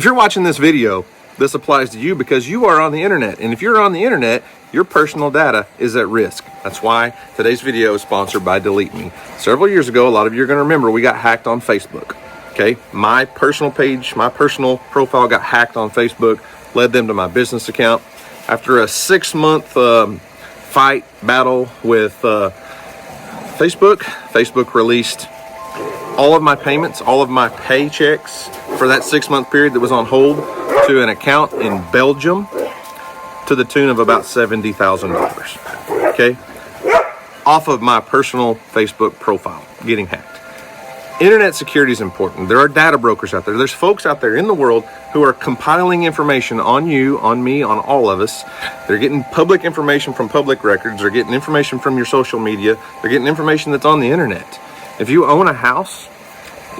If you're watching this video, this applies to you because you are on the internet. And if you're on the internet, your personal data is at risk. That's why today's video is sponsored by Delete Me. Several years ago, a lot of you are going to remember, we got hacked on Facebook. Okay, my personal page, my personal profile got hacked on Facebook, led them to my business account. After a 6-month battle with Facebook released all of my payments, all of my paychecks for that 6-month period that was on hold to an account in Belgium to the tune of about $70,000. Okay, off of my personal Facebook profile getting hacked. Internet security is important. There are data brokers out there. There's folks out there in the world who are compiling information on you, on me, on all of us. They're getting public information from public records. They're getting information from your social media. They're getting information that's on the internet. If you own a house,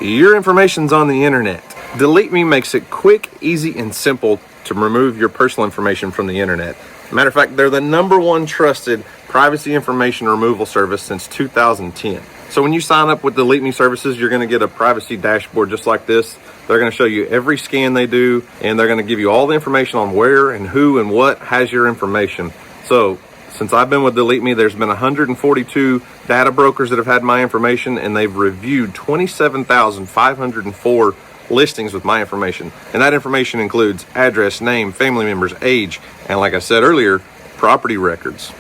your information's on the internet. Delete Me makes it quick, easy, and simple to remove your personal information from the internet. Matter of fact, they're the #1 trusted privacy information removal service since 2010. So when you sign up with Delete Me services, you're going to get a privacy dashboard just like this. They're going to show you every scan they do, and they're going to give you all the information on where and who and what has your information. So since I've been with Delete Me, there's been 142 data brokers that have had my information, and they've reviewed 27,504 listings with my information. And that information includes address, name, family members, age, and like I said earlier, property records.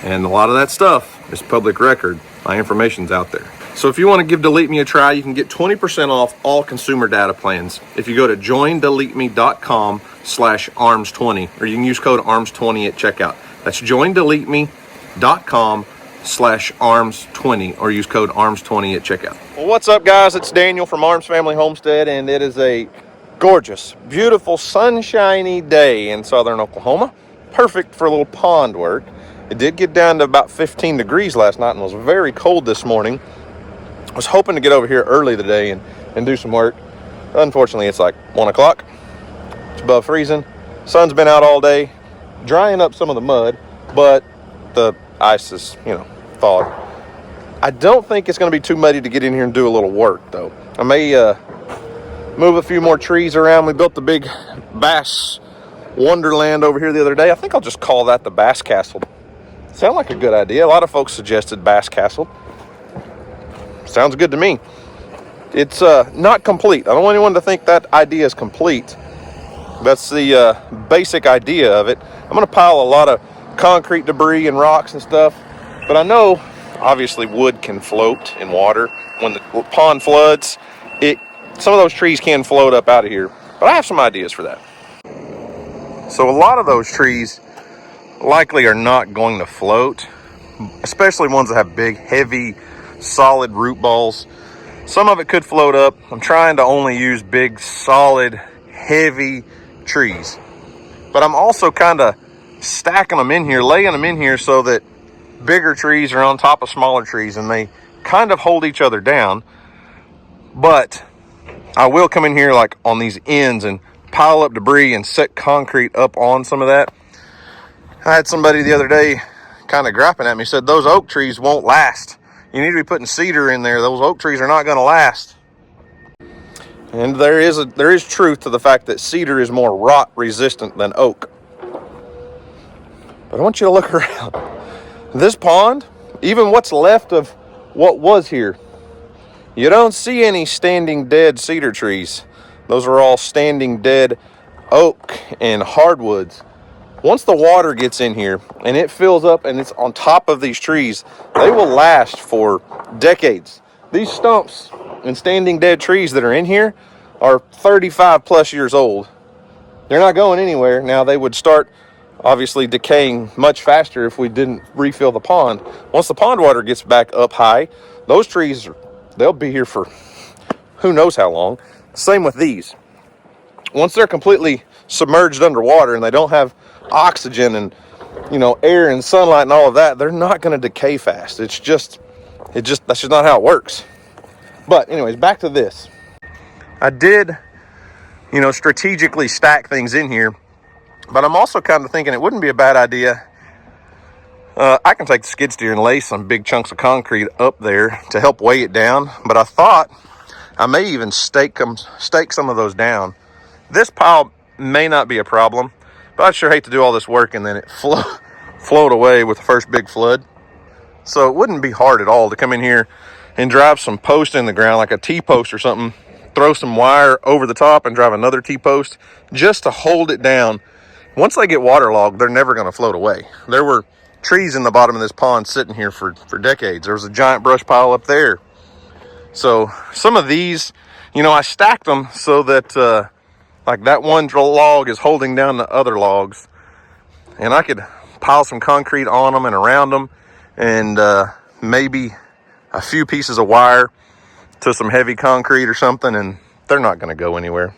And a lot of that stuff is public record. My information's out there. So if you want to give Delete Me a try, you can get 20% off all consumer data plans if you go to joindeleteme.com/arms20, or you can use code arms20 at checkout. That's joindeleteme.com/arms20, or use code arms20 at checkout. Well, what's up, guys? It's Daniel from Arms Family Homestead, and it is a gorgeous, beautiful, sunshiny day in southern Oklahoma. Perfect for a little pond work. It did get down to about 15 degrees last night and was very cold this morning. I was hoping to get over here early today and do some work. Unfortunately, it's like 1 o'clock. It's above freezing. Sun's been out all day, drying up some of the mud, but the ice is, thawed. I don't think it's going to be too muddy to get in here and do a little work, though. I may move a few more trees around. We built the big bass wonderland over here the other day. I think I'll just call that the Bass Castle. Sound like a good idea. A lot of folks suggested Bass Castle. Sounds good to me. It's not complete. I don't want anyone to think that idea is complete. That's the basic idea of it. I'm going to pile a lot of concrete debris and rocks and stuff. But I know, obviously, wood can float in water. When the pond floods, some of those trees can float up out of here. But I have some ideas for that. So a lot of those trees likely are not going to float, especially ones that have big, heavy, solid root balls. Some of it could float up. I'm trying to only use big, solid, heavy trees. But I'm also kind of stacking them in here, laying them in here so that bigger trees are on top of smaller trees and they kind of hold each other down. But I will come in here like on these ends and pile up debris and set concrete up on some of that. I had somebody the other day kind of griping at me, said those oak trees won't last. You need to be putting cedar in there. Those oak trees are not going to last. And there is truth to the fact that cedar is more rot resistant than oak. But I want you to look around. This pond, even what's left of what was here, you don't see any standing dead cedar trees. Those are all standing dead oak and hardwoods. Once the water gets in here and it fills up and it's on top of these trees, they will last for decades. These stumps and standing dead trees that are in here are 35 plus years old. They're not going anywhere. Now they would start obviously decaying much faster if we didn't refill the pond. Once the pond water gets back up high, those trees, they'll be here for who knows how long. Same with these. Once they're completely submerged underwater and they don't have oxygen and air and sunlight and all of that, they're not going to decay fast. That's just not how it works. But anyways, back to this. I did strategically stack things in here, but I'm also kind of thinking it wouldn't be a bad idea. I can take the skid steer and lay some big chunks of concrete up there to help weigh it down, but I thought I may even stake some of those down This pile may not be a problem, but I'd sure hate to do all this work and then it float away with the first big flood. So it wouldn't be hard at all to come in here and drive some post in the ground, like a T-post or something, throw some wire over the top and drive another T-post just to hold it down. Once they get waterlogged, they're never going to float away. There were trees in the bottom of this pond sitting here for decades. There was a giant brush pile up there. So some of these, you know, I stacked them so that like that one log is holding down the other logs, and I could pile some concrete on them and around them, and maybe a few pieces of wire to some heavy concrete or something, and they're not going to go anywhere.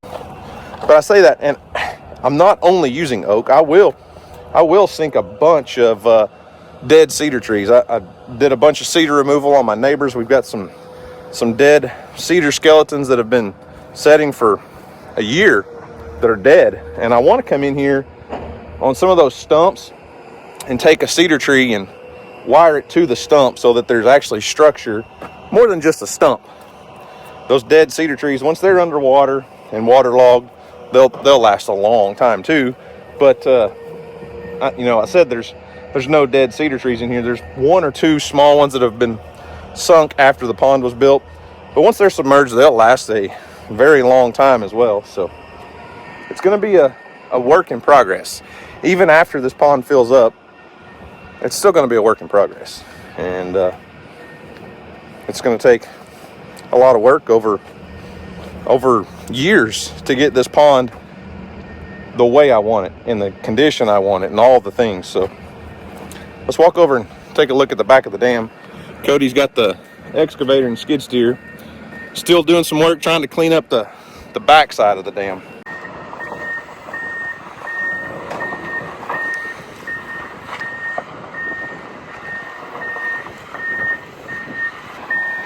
But I say that, and I'm not only using oak. I will sink a bunch of dead cedar trees. I did a bunch of cedar removal on my neighbors. We've got some dead cedar skeletons that have been setting for a year that are dead, and I want to come in here on some of those stumps and take a cedar tree and wire it to the stump so that there's actually structure more than just a stump. Those dead cedar trees, once they're underwater and waterlogged, they'll last a long time too. But I said there's no dead cedar trees in here. There's one or two small ones that have been sunk after the pond was built, but once they're submerged, they'll last a very long time as well. So it's going to be a work in progress. Even after this pond fills up, it's still going to be a work in progress, and it's going to take a lot of work over years to get this pond the way I want it, in the condition I want it, and all the things. So let's walk over and take a look at the back of the dam. Cody's got the excavator and skid steer, still doing some work trying to clean up the back side of the dam.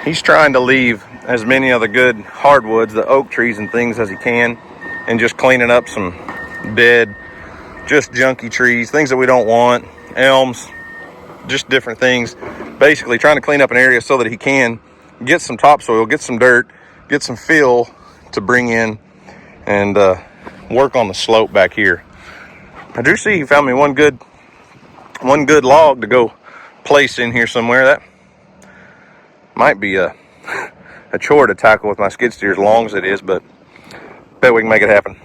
He's trying to leave as many of the good hardwoods, the oak trees and things, as he can, and just cleaning up some dead, just junky trees, things that we don't want, elms, just different things. Basically trying to clean up an area so that he can get some topsoil, get some dirt, get some fill to bring in and work on the slope back here. I do see he found me one good log to go place in here somewhere. That might be a chore to tackle with my skid steer as long as it is, but bet we can make it happen.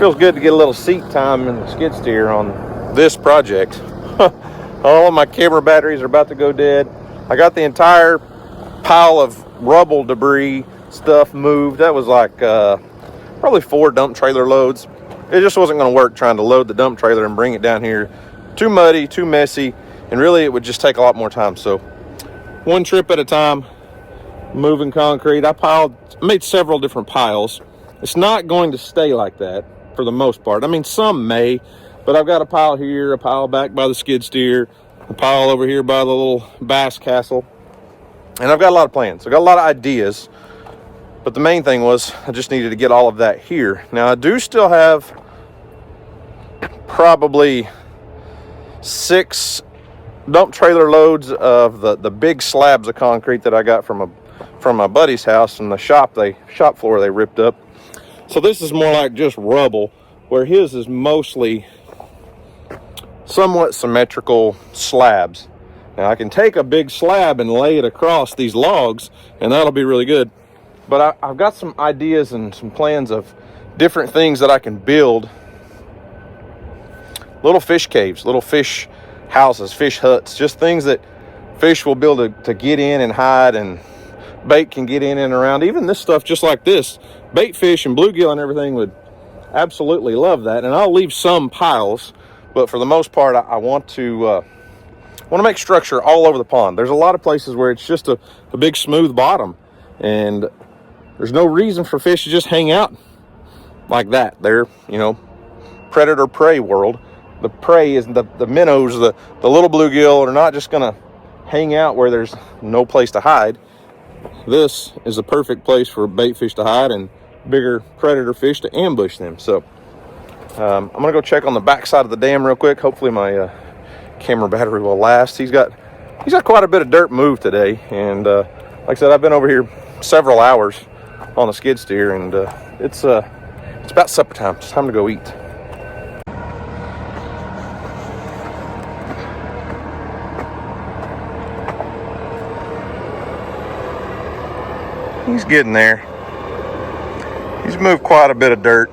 feels good to get a little seat time in the skid steer on this project. All of my camera batteries are about to go dead. I got the entire pile of rubble debris stuff moved. That was like probably 4 dump trailer loads. It just wasn't going to work trying to load the dump trailer and bring it down here. Too muddy, too messy, and really it would just take a lot more time. So one trip at a time, moving concrete. I made several different piles. It's not going to stay like that for the most part. I mean, some may, but I've got a pile here, a pile back by the skid steer, a pile over here by the little bass castle. And I've got a lot of plans. I've got a lot of ideas. But the main thing was I just needed to get all of that here. Now, I do still have probably 6 dump trailer loads of the big slabs of concrete that I got from my buddy's house and the shop floor they ripped up. So this is more like just rubble, where his is mostly somewhat symmetrical slabs. Now I can take a big slab and lay it across these logs, and that'll be really good. But I've got some ideas and some plans of different things that I can build. Little fish caves, little fish houses, fish huts, just things that fish will be able to get in and hide, and bait can get in and around. Even this stuff just like this, bait fish and bluegill and everything would absolutely love that. And I'll leave some piles, but for the most part I want to make structure all over the pond. There's a lot of places where it's just a big smooth bottom, and there's no reason for fish to just hang out like that. They're, predator prey world. The prey is the minnows, the little bluegill are not just gonna hang out where there's no place to hide. This is a perfect place for bait fish to hide and bigger predator fish to ambush them. So I'm gonna go check on the back side of the dam real quick. Hopefully my camera battery will last. He's got quite a bit of dirt moved today, and like I said, I've been over here several hours on the skid steer, and it's about supper time. It's time to go eat. He's getting there. He's moved quite a bit of dirt.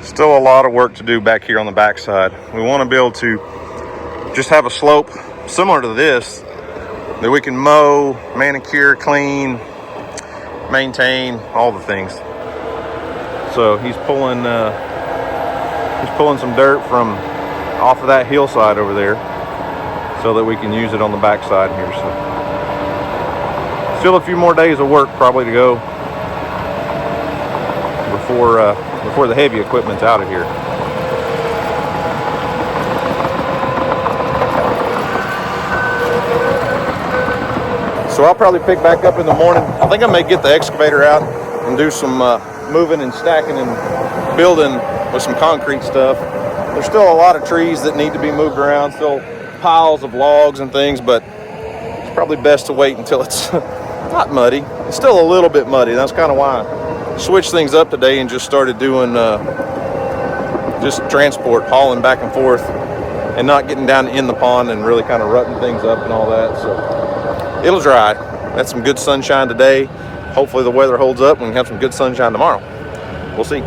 Still a lot of work to do back here on the backside. We want to be able to just have a slope similar to this that we can mow, manicure, clean, maintain, all the things. So he's pulling some dirt from off of that hillside over there so that we can use it on the backside here. So still a few more days of work probably to go before the heavy equipment's out of here. So I'll probably pick back up in the morning. I think I may get the excavator out and do some moving and stacking and building with some concrete stuff. There's still a lot of trees that need to be moved around, still piles of logs and things, but it's probably best to wait until it's not muddy. It's still a little bit muddy. That's kind of why I switched things up today and just started doing just transport, hauling back and forth, and not getting down in the pond and really kind of rutting things up and all that. So it'll dry. That's some good sunshine today. Hopefully the weather holds up and we can have some good sunshine tomorrow. We'll see.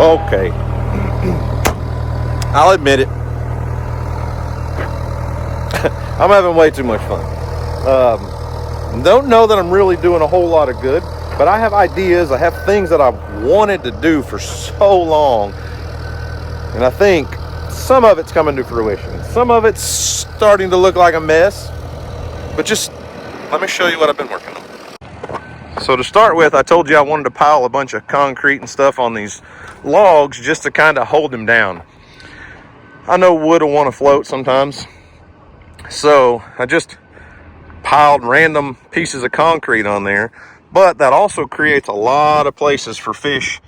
Okay. I'll admit it. I'm having way too much fun. Don't know that I'm really doing a whole lot of good, but I have ideas. I have things that I've wanted to do for so long. And I think some of it's coming to fruition. Some of it's starting to look like a mess. But just let me show you what I've been working on. So to start with, I told you I wanted to pile a bunch of concrete and stuff on these logs just to kind of hold them down. I know wood will want to float sometimes. So I just piled random pieces of concrete on there, but that also creates a lot of places for fish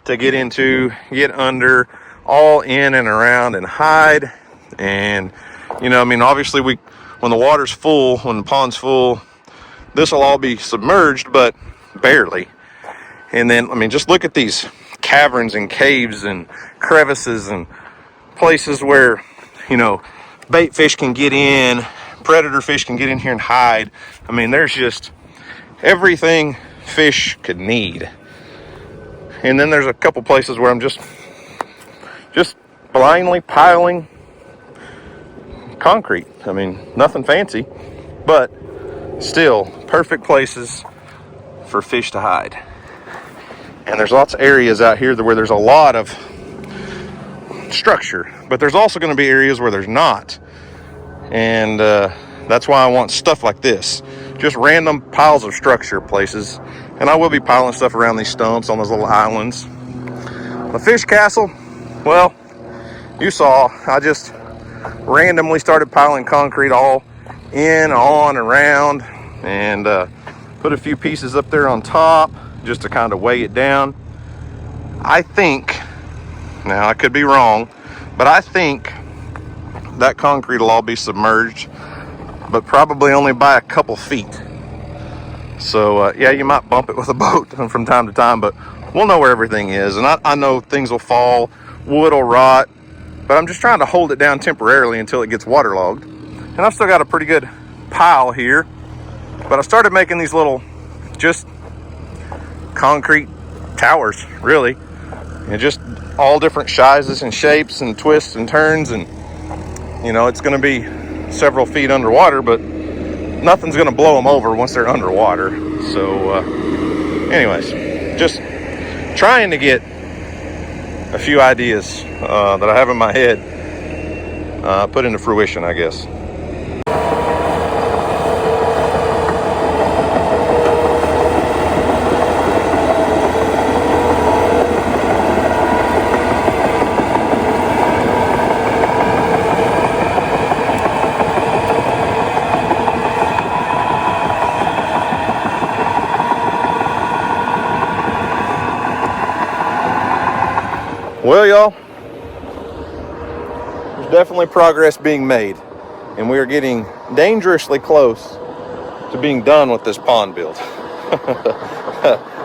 to get into, get under, all in and around and hide. And you know, I mean, obviously when the water's full, when the pond's full, this will all be submerged, but barely. And then, I mean, just look at these caverns and caves and crevices and places where, you know, bait fish can get in, predator fish can get in here and hide. I mean, there's just everything fish could need. And then there's a couple places where I'm just blindly piling concrete. I mean, nothing fancy, but still perfect places for fish to hide. And there's lots of areas out here where there's a lot of structure, but there's also going to be areas where there's not. And that's why I want stuff like this, just random piles of structure places. And I will be piling stuff around these stumps on those little islands. The fish castle, well, you saw I just randomly started piling concrete all in, on, around, and put a few pieces up there on top just to kind of weigh it down. I think, now I could be wrong, but I think that concrete will all be submerged, but probably only by a couple feet. So yeah, you might bump it with a boat from time to time, but we'll know where everything is. And I know things will fall, wood will rot, but I'm just trying to hold it down temporarily until it gets waterlogged. And I've still got a pretty good pile here, but I started making these little just concrete towers, really, and just all different sizes and shapes and twists and turns. And you know, it's going to be several feet underwater, but nothing's going to blow them over once they're underwater. So anyways, just trying to get a few ideas that I have in my head put into fruition, I guess. Well, y'all, there's definitely progress being made, and we are getting dangerously close to being done with this pond build.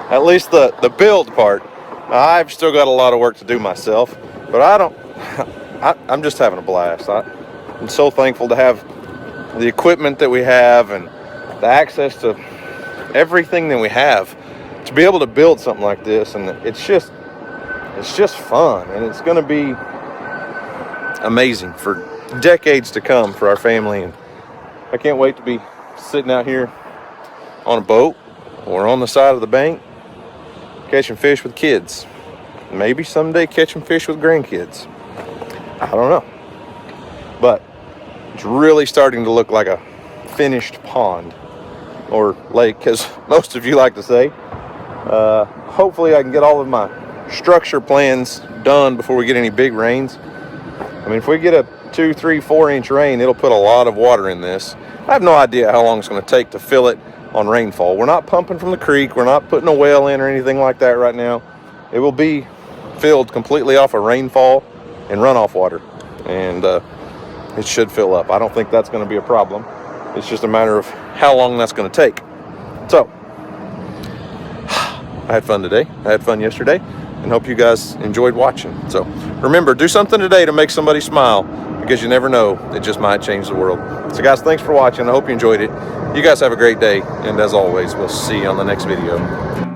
At least the build part. I've still got a lot of work to do myself, but I'm just having a blast. I'm so thankful to have the equipment that we have and the access to everything that we have to be able to build something like this. And it's just fun, and it's going to be amazing for decades to come for our family. And I can't wait to be sitting out here on a boat or on the side of the bank catching fish with kids. Maybe someday catching fish with grandkids. I don't know. But it's really starting to look like a finished pond or lake, as most of you like to say. Hopefully I can get all of my structure plans done before we get any big rains. I mean, if we get a 2, 3, 4 inch rain, it'll put a lot of water in this. I have no idea how long it's going to take to fill it on rainfall. We're not pumping from the creek. We're not putting a well in or anything like that right now. It will be filled completely off of rainfall and runoff water, and it should fill up. I don't think that's going to be a problem. It's just a matter of how long that's going to take. So I had fun today. I had fun yesterday, and hope you guys enjoyed watching. So remember, do something today to make somebody smile, because you never know, it just might change the world. So guys, thanks for watching. I hope you enjoyed it. You guys have a great day, and as always, we'll see you on the next video.